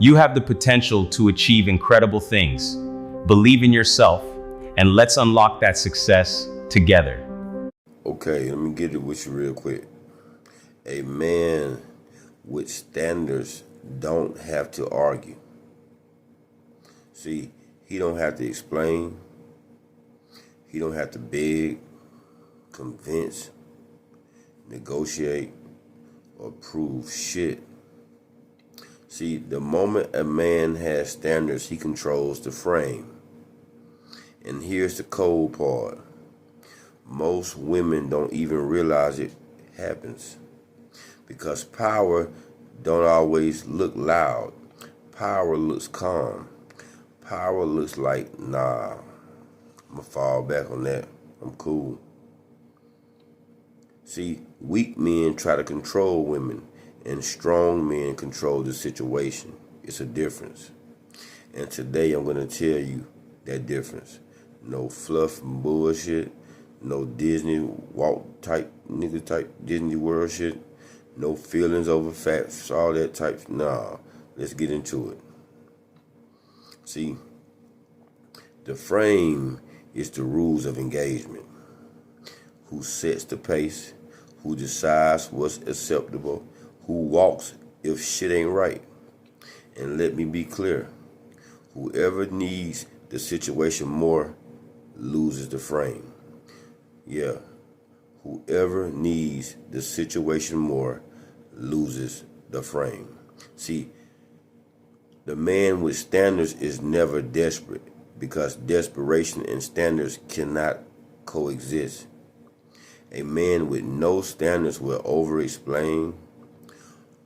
You have the potential to achieve incredible things. Believe in yourself, and let's unlock that success together. Okay, let me get it with you real quick. A man with standards don't have to argue. See, he don't have to explain. He don't have to beg, convince, negotiate, or prove shit. See, the moment a man has standards, he controls the frame. And here's the cold part. Most women don't even realize it happens. Because power don't always look loud. Power looks calm. Power looks like, nah, I'm gonna fall back on that. I'm cool. See, weak men try to control women, and strong men control the situation. It's a difference. And today I'm gonna tell you that difference. No fluff and bullshit. No Disney walk type, nigga type Disney World shit. No feelings over facts, all that type. Nah, let's get into it. See, the frame is the rules of engagement. Who sets the pace, who decides what's acceptable, who walks if shit ain't right. And let me be clear, whoever needs the situation more loses the frame. Yeah, whoever needs the situation more loses the frame. See, the man with standards is never desperate because desperation and standards cannot coexist. A man with no standards will over-explain,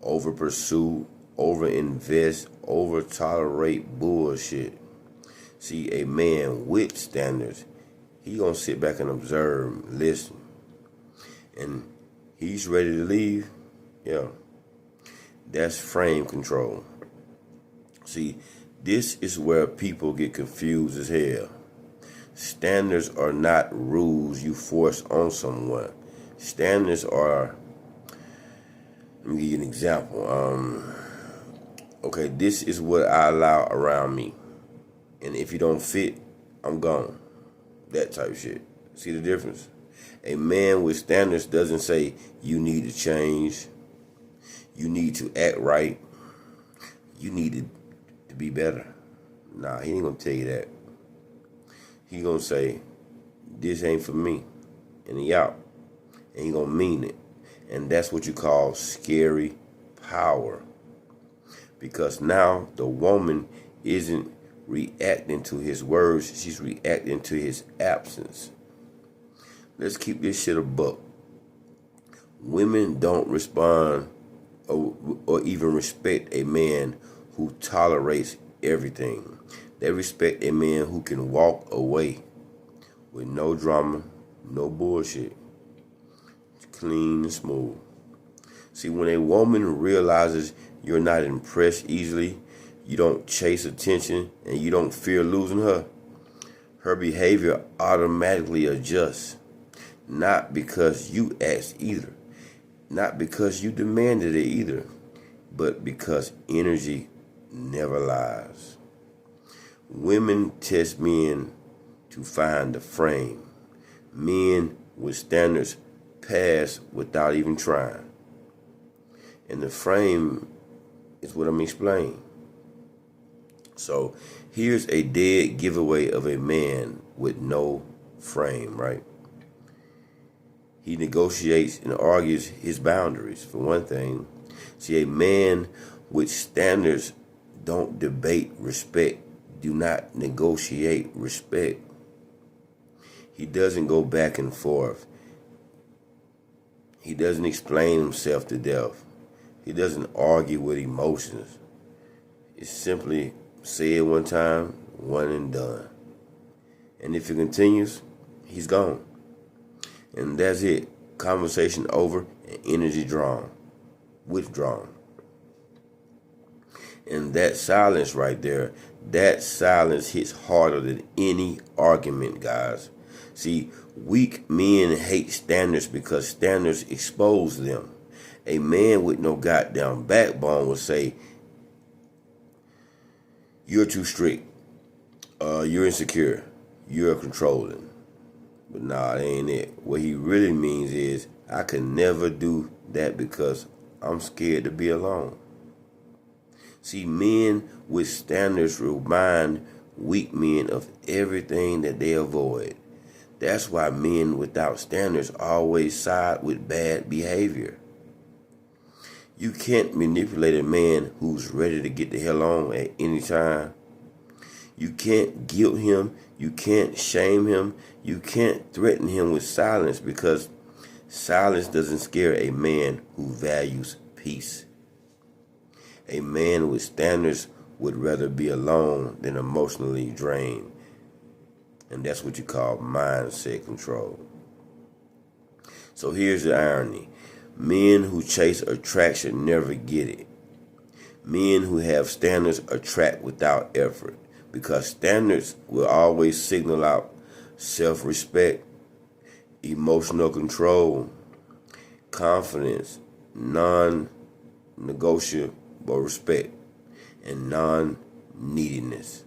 over-pursue, over-invest, over-tolerate bullshit. See, a man with standards, he gonna sit back and observe, listen, and he's ready to leave. Yeah, that's frame control. See, this is where people get confused as hell. Standards are not rules you force on someone. Standards are, let me give you an example. Okay, this is what I allow around me. And if you don't fit, I'm gone. That type of shit. See the difference? A man with standards doesn't say you need to change, you need to act right, you need to be better. Nah, he ain't gonna tell you that. He gonna say, this ain't for me, and he out. And he gonna mean it. And that's what you call scary power. Because now the woman isn't reacting to his words, she's reacting to his absence. Let's keep this shit a buck. Women don't respond or even respect a man who tolerates everything. They respect a man who can walk away with no drama, no bullshit. It's clean and smooth. See, when a woman realizes you're not impressed easily, you don't chase attention, and you don't fear losing her, her behavior automatically adjusts. Not because you asked either. Not because you demanded it either. But because energy never lies. Women test men to find the frame. Men with standards pass without even trying. And the frame is what I'm explaining. So here's a dead giveaway of a man with no frame, right? He negotiates and argues his boundaries, for one thing. See, a man with standards don't debate respect, do not negotiate respect. He doesn't go back and forth. He doesn't explain himself to death. He doesn't argue with emotions. It's simply say it one time, one and done. And if it continues, he's gone. And that's it. Conversation over and energy drawn, withdrawn. And that silence right there, that silence hits harder than any argument, guys. See, weak men hate standards because standards expose them. A man with no goddamn backbone will say, You're too strict. You're insecure. You're controlling. But nah, that ain't it. What he really means is, I can never do that because I'm scared to be alone. See, men with standards remind weak men of everything that they avoid. That's why men without standards always side with bad behavior. You can't manipulate a man who's ready to get the hell on at any time. You can't guilt him. You can't shame him. You can't threaten him with silence, because silence doesn't scare a man who values peace. A man with standards would rather be alone than emotionally drained. And that's what you call mindset control. So here's the irony. Men who chase attraction never get it. Men who have standards attract without effort, because standards will always signal out self-respect, emotional control, confidence, non-negotiable respect, and non-neediness.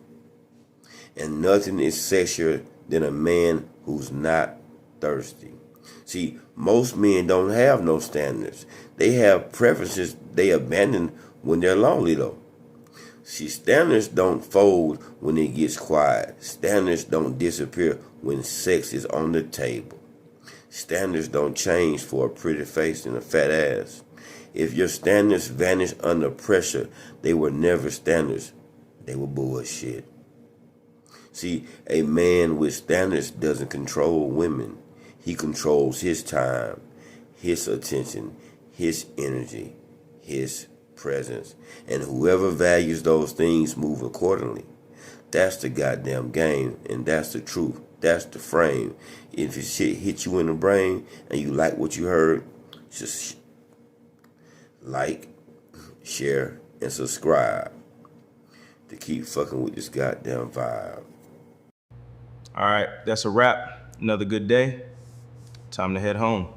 And nothing is sexier than a man who's not thirsty. See, most men don't have no standards. They have preferences they abandon when they're lonely, though. See, standards don't fold when it gets quiet. Standards don't disappear when sex is on the table. Standards don't change for a pretty face and a fat ass. If your standards vanish under pressure, they were never standards. They were bullshit. See, a man with standards doesn't control women. He controls his time, his attention, his energy, his presence. And whoever values those things move accordingly. That's the goddamn game, and that's the truth. That's the frame. If it shit hit you in the brain and you like what you heard, just like, share, and subscribe to keep fucking with this goddamn vibe. All right, that's a wrap. Another good day. Time to head home.